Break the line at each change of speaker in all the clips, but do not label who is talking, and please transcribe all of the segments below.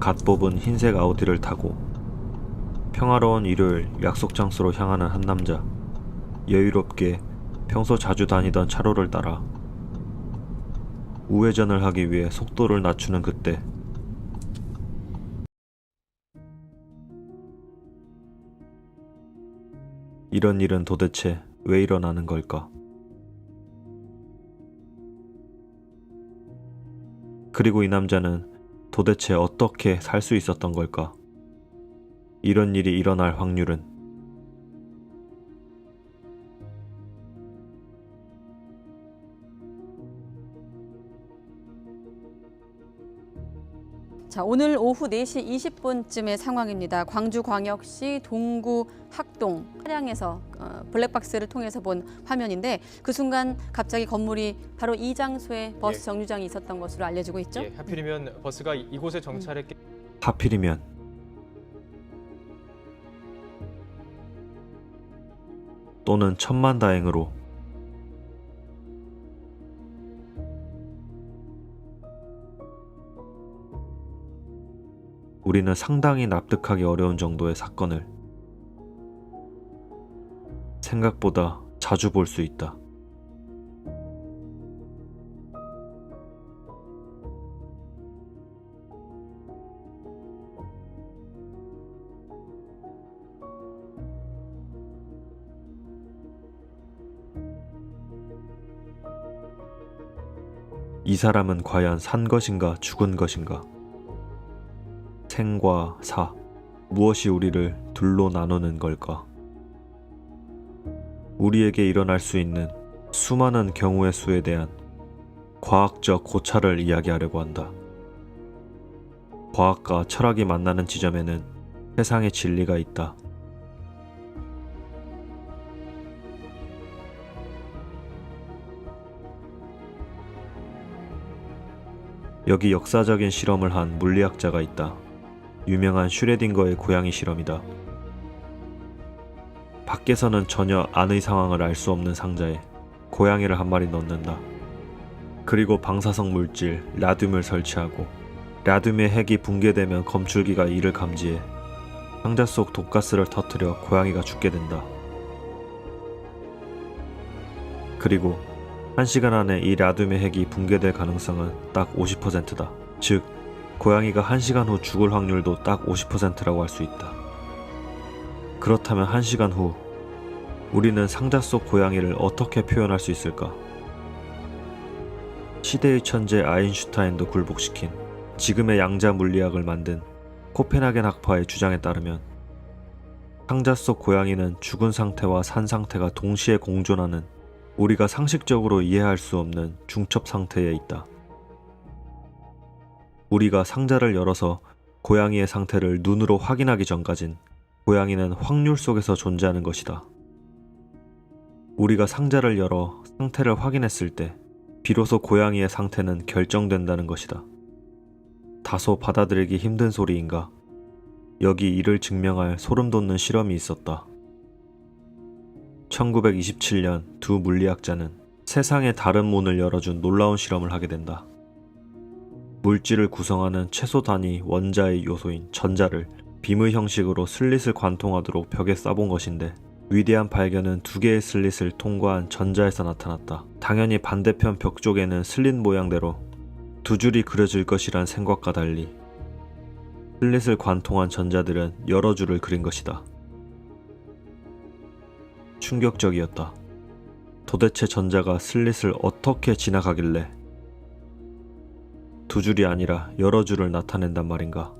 갓 뽑은 흰색 아우디를 타고 평화로운 일요일 약속 장소로 향하는 한 남자. 여유롭게 평소 자주 다니던 차로를 따라 우회전을 하기 위해 속도를 낮추는 그때, 이런 일은 도대체 왜 일어나는 걸까? 그리고 이 남자는 도대체 어떻게 살 수 있었던 걸까? 이런 일이 일어날 확률은?
자, 오늘 오후 4시 20분쯤의 상황입니다. 광주광역시 동구 학동 차량에서 블랙박스를 통해서 본 화면인데, 그 순간 갑자기 건물이 바로 이 장소에 버스 정류장이 있었던 것으로 알려지고 있죠.
하필이면 버스가 이곳에 정차했기
하필이면 또는 천만다행으로 우리는 상당히 납득하기 어려운 정도의 사건을 생각보다 자주 볼 수 있다. 이 사람은 과연 산 것인가 죽은 것인가? 생과 사, 무엇이 우리를 둘로 나누는 걸까? 우리에게 일어날 수 있는 수많은 경우의 수에 대한 과학적 고찰을 이야기하려고 한다. 과학과 철학이 만나는 지점에는 세상의 진리가 있다. 여기 역사적인 실험을 한 물리학자가 있다. 유명한 슈레딩거의 고양이 실험이다. 밖에서는 전혀 안의 상황을 알 수 없는 상자에 고양이를 한 마리 넣는다. 그리고 방사성 물질 라듐을 설치하고, 라듐의 핵이 붕괴되면 검출기가 이를 감지해 상자 속 독가스를 터뜨려 고양이가 죽게 된다. 그리고 1시간 안에 이 라듐의 핵이 붕괴될 가능성은 딱 50%다. 즉, 고양이가 1시간 후 죽을 확률도 딱 50%라고 할 수 있다. 그렇다면 1시간 후 우리는 상자 속 고양이를 어떻게 표현할 수 있을까? 시대의 천재 아인슈타인도 굴복시킨 지금의 양자 물리학을 만든 코펜하겐 학파의 주장에 따르면, 상자 속 고양이는 죽은 상태와 산 상태가 동시에 공존하는 우리가 상식적으로 이해할 수 없는 중첩 상태에 있다. 우리가 상자를 열어서 고양이의 상태를 눈으로 확인하기 전까진 고양이는 확률 속에서 존재하는 것이다. 우리가 상자를 열어 상태를 확인했을 때 비로소 고양이의 상태는 결정된다는 것이다. 다소 받아들이기 힘든 소리인가? 여기 이를 증명할 소름 돋는 실험이 있었다. 1927년 두 물리학자는 세상의 다른 문을 열어준 놀라운 실험을 하게 된다. 물질을 구성하는 최소 단위 원자의 요소인 전자를 빔의 형식으로 슬릿을 관통하도록 벽에 쏴본 것인데, 위대한 발견은 두 개의 슬릿을 통과한 전자에서 나타났다. 당연히 반대편 벽 쪽에는 슬릿 모양대로 두 줄이 그려질 것이란 생각과 달리 슬릿을 관통한 전자들은 여러 줄을 그린 것이다. 충격적이었다. 도대체 전자가 슬릿을 어떻게 지나가길래 두 줄이 아니라 여러 줄을 나타낸단 말인가?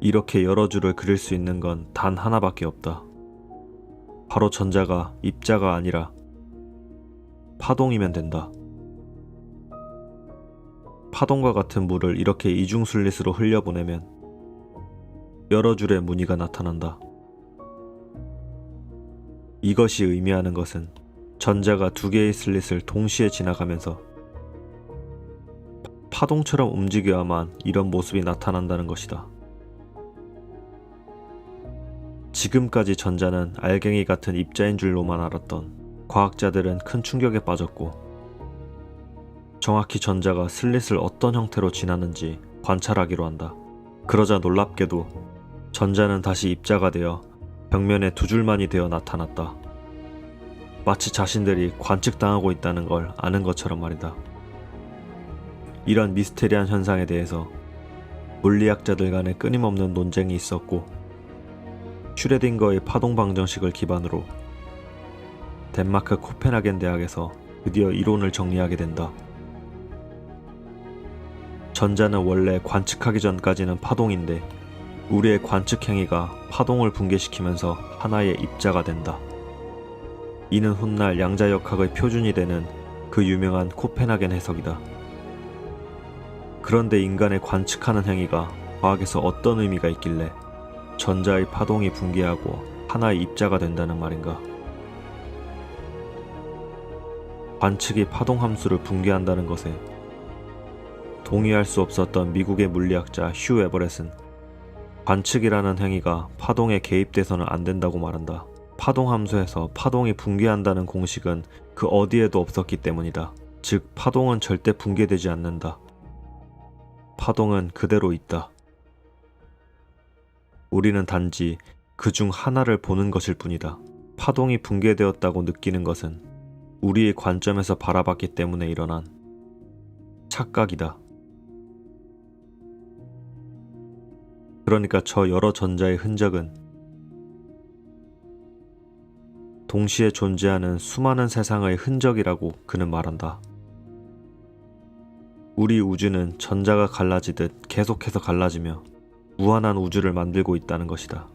이렇게 여러 줄을 그릴 수 있는 건 단 하나밖에 없다. 바로 전자가 입자가 아니라 파동이면 된다. 파동과 같은 물을 이렇게 이중 슬릿으로 흘려보내면 여러 줄의 무늬가 나타난다. 이것이 의미하는 것은 전자가 두 개의 슬릿을 동시에 지나가면서 파동처럼 움직여야만 이런 모습이 나타난다는 것이다. 지금까지 전자는 알갱이 같은 입자인 줄로만 알았던 과학자들은 큰 충격에 빠졌고, 정확히 전자가 슬릿을 어떤 형태로 지나는지 관찰하기로 한다. 그러자 놀랍게도 전자는 다시 입자가 되어 벽면에 두 줄만이 되어 나타났다. 마치 자신들이 관측당하고 있다는 걸 아는 것처럼 말이다. 이런 미스테리한 현상에 대해서 물리학자들 간에 끊임없는 논쟁이 있었고, 슈레딩거의 파동 방정식을 기반으로 덴마크 코펜하겐 대학에서 드디어 이론을 정리하게 된다. 전자는 원래 관측하기 전까지는 파동인데 우리의 관측 행위가 파동을 붕괴시키면서 하나의 입자가 된다. 이는 훗날 양자역학의 표준이 되는 그 유명한 코펜하겐 해석이다. 그런데 인간의 관측하는 행위가 과학에서 어떤 의미가 있길래 전자의 파동이 붕괴하고 하나의 입자가 된다는 말인가? 관측이 파동 함수를 붕괴한다는 것에 동의할 수 없었던 미국의 물리학자 휴 에버렛은 관측이라는 행위가 파동에 개입돼서는 안 된다고 말한다. 파동 함수에서 파동이 붕괴한다는 공식은 그 어디에도 없었기 때문이다. 즉, 파동은 절대 붕괴되지 않는다. 파동은 그대로 있다. 우리는 단지 그 중 하나를 보는 것일 뿐이다. 파동이 붕괴되었다고 느끼는 것은 우리의 관점에서 바라봤기 때문에 일어난 착각이다. 그러니까 저 여러 전자의 흔적은 동시에 존재하는 수많은 세상의 흔적이라고 그는 말한다. 우리 우주는 전자가 갈라지듯 계속해서 갈라지며 무한한 우주를 만들고 있다는 것이다.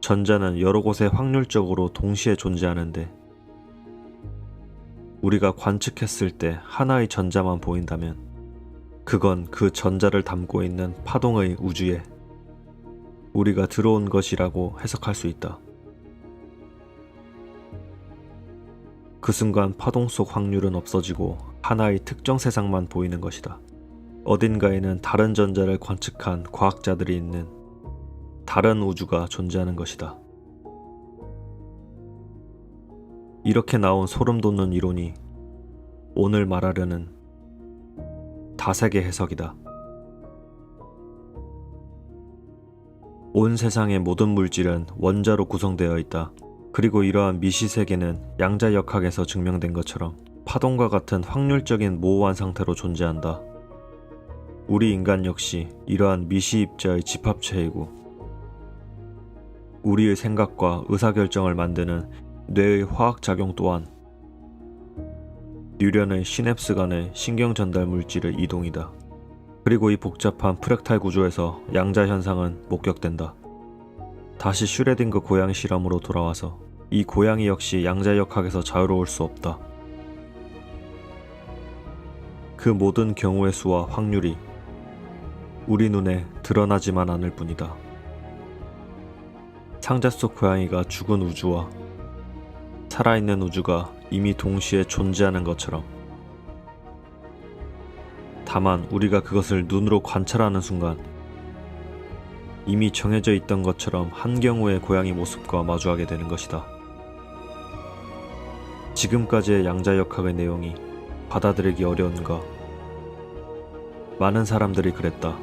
전자는 여러 곳에 확률적으로 동시에 존재하는데 우리가 관측했을 때 하나의 전자만 보인다면 그건 그 전자를 담고 있는 파동의 우주에 우리가 들어온 것이라고 해석할 수 있다. 그 순간 파동 속 확률은 없어지고 하나의 특정 세상만 보이는 것이다. 어딘가에는 다른 전자를 관측한 과학자들이 있는 다른 우주가 존재하는 것이다. 이렇게 나온 소름 돋는 이론이 오늘 말하려는 다세계 해석이다. 온 세상의 모든 물질은 원자로 구성되어 있다. 그리고 이러한 미시세계는 양자역학에서 증명된 것처럼 파동과 같은 확률적인 모호한 상태로 존재한다. 우리 인간 역시 이러한 미시입자의 집합체이고 우리의 생각과 의사결정을 만드는 뇌의 화학작용 또한 뇌련의 시냅스 간의 신경전달 물질의 이동이다. 그리고 이 복잡한 프랙탈 구조에서 양자현상은 목격된다. 다시 슈레딩거 고양이 실험으로 돌아와서 이 고양이 역시 양자역학에서 자유로울 수 없다. 그 모든 경우의 수와 확률이 우리 눈에 드러나지만 않을 뿐이다. 상자 속 고양이가 죽은 우주와 살아있는 우주가 이미 동시에 존재하는 것처럼, 다만 우리가 그것을 눈으로 관찰하는 순간 이미 정해져 있던 것처럼 한 경우의 고양이 모습과 마주하게 되는 것이다. 지금까지의 양자역학의 내용이 받아들이기 어려운가? 많은 사람들이 그랬다.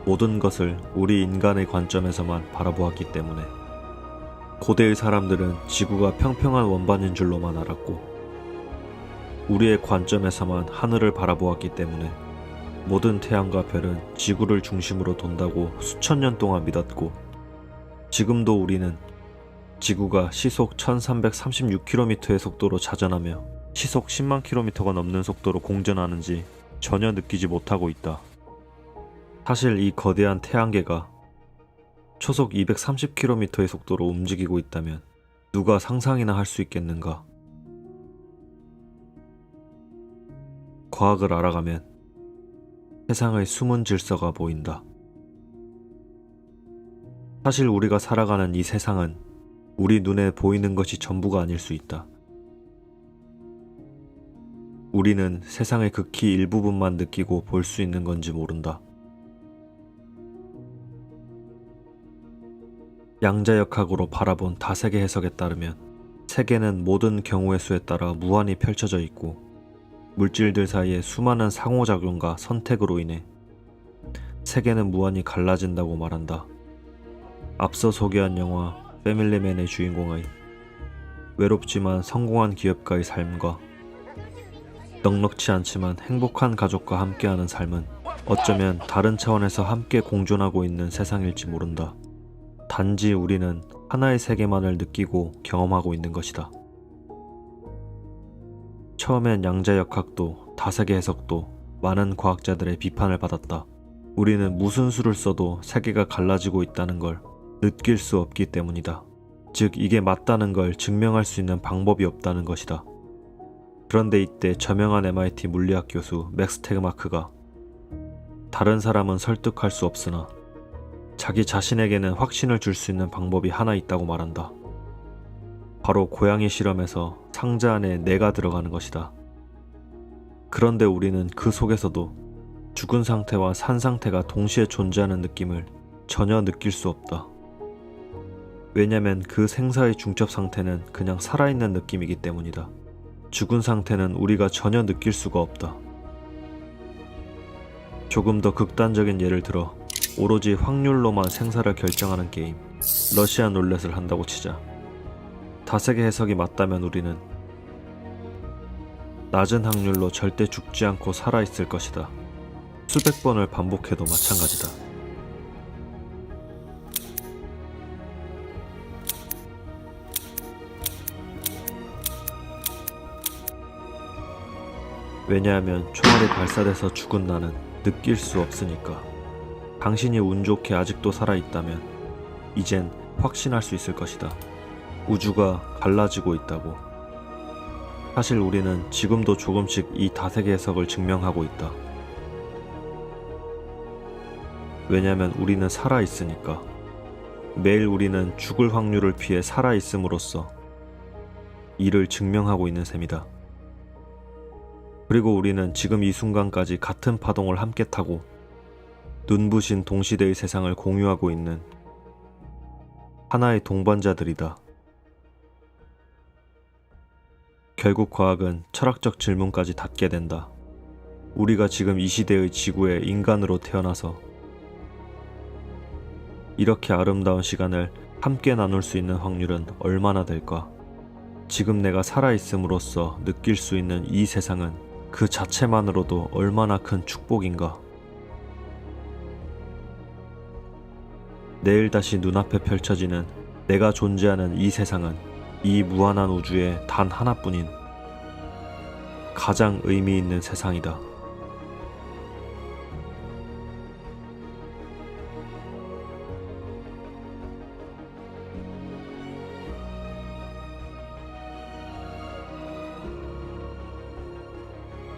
모든 것을 우리 인간의 관점에서만 바라보았기 때문에. 고대의 사람들은 지구가 평평한 원반인 줄로만 알았고 우리의 관점에서만 하늘을 바라보았기 때문에 모든 태양과 별은 지구를 중심으로 돈다고 수천 년 동안 믿었고, 지금도 우리는 지구가 시속 1336km의 속도로 자전하며 시속 10만 km가 넘는 속도로 공전하는지 전혀 느끼지 못하고 있다. 사실 이 거대한 태양계가 초속 230km의 속도로 움직이고 있다면 누가 상상이나 할 수 있겠는가? 과학을 알아가면 세상의 숨은 질서가 보인다. 사실 우리가 살아가는 이 세상은 우리 눈에 보이는 것이 전부가 아닐 수 있다. 우리는 세상의 극히 일부분만 느끼고 볼 수 있는 건지 모른다. 양자역학으로 바라본 다세계 해석에 따르면 세계는 모든 경우의 수에 따라 무한히 펼쳐져 있고 물질들 사이의 수많은 상호작용과 선택으로 인해 세계는 무한히 갈라진다고 말한다. 앞서 소개한 영화 패밀리맨의 주인공의 외롭지만 성공한 기업가의 삶과 넉넉지 않지만 행복한 가족과 함께하는 삶은 어쩌면 다른 차원에서 함께 공존하고 있는 세상일지 모른다. 단지 우리는 하나의 세계만을 느끼고 경험하고 있는 것이다. 처음엔 양자역학도 다세계 해석도 많은 과학자들의 비판을 받았다. 우리는 무슨 수를 써도 세계가 갈라지고 있다는 걸 느낄 수 없기 때문이다. 즉 이게 맞다는 걸 증명할 수 있는 방법이 없다는 것이다. 그런데 이때 저명한 MIT 물리학 교수 맥스 테그마크가 다른 사람은 설득할 수 없으나 자기 자신에게는 확신을 줄 수 있는 방법이 하나 있다고 말한다. 바로 고양이 실험에서 상자 안에 뇌가 들어가는 것이다. 그런데 우리는 그 속에서도 죽은 상태와 산 상태가 동시에 존재하는 느낌을 전혀 느낄 수 없다. 왜냐면 그 생사의 중첩 상태는 그냥 살아있는 느낌이기 때문이다. 죽은 상태는 우리가 전혀 느낄 수가 없다. 조금 더 극단적인 예를 들어 오로지 확률로만 생사를 결정하는 게임 러시안 룰렛을 한다고 치자. 다세계 해석이 맞다면 우리는 낮은 확률로 절대 죽지 않고 살아있을 것이다. 수백 번을 반복해도 마찬가지다. 왜냐하면 총알이 발사돼서 죽은 나는 느낄 수 없으니까. 당신이 운 좋게 아직도 살아있다면 이젠 확신할 수 있을 것이다. 우주가 갈라지고 있다고. 사실 우리는 지금도 조금씩 이 다세계 해석을 증명하고 있다. 왜냐하면 우리는 살아있으니까. 매일 우리는 죽을 확률을 피해 살아있음으로써 이를 증명하고 있는 셈이다. 그리고 우리는 지금 이 순간까지 같은 파동을 함께 타고 눈부신 동시대의 세상을 공유하고 있는 하나의 동반자들이다. 결국 과학은 철학적 질문까지 닫게 된다. 우리가 지금 이 시대의 지구에 인간으로 태어나서 이렇게 아름다운 시간을 함께 나눌 수 있는 확률은 얼마나 될까? 지금 내가 살아있음으로써 느낄 수 있는 이 세상은 그 자체만으로도 얼마나 큰 축복인가? 내일 다시 눈앞에 펼쳐지는 내가 존재하는 이 세상은 이 무한한 우주의 단 하나뿐인 가장 의미 있는 세상이다.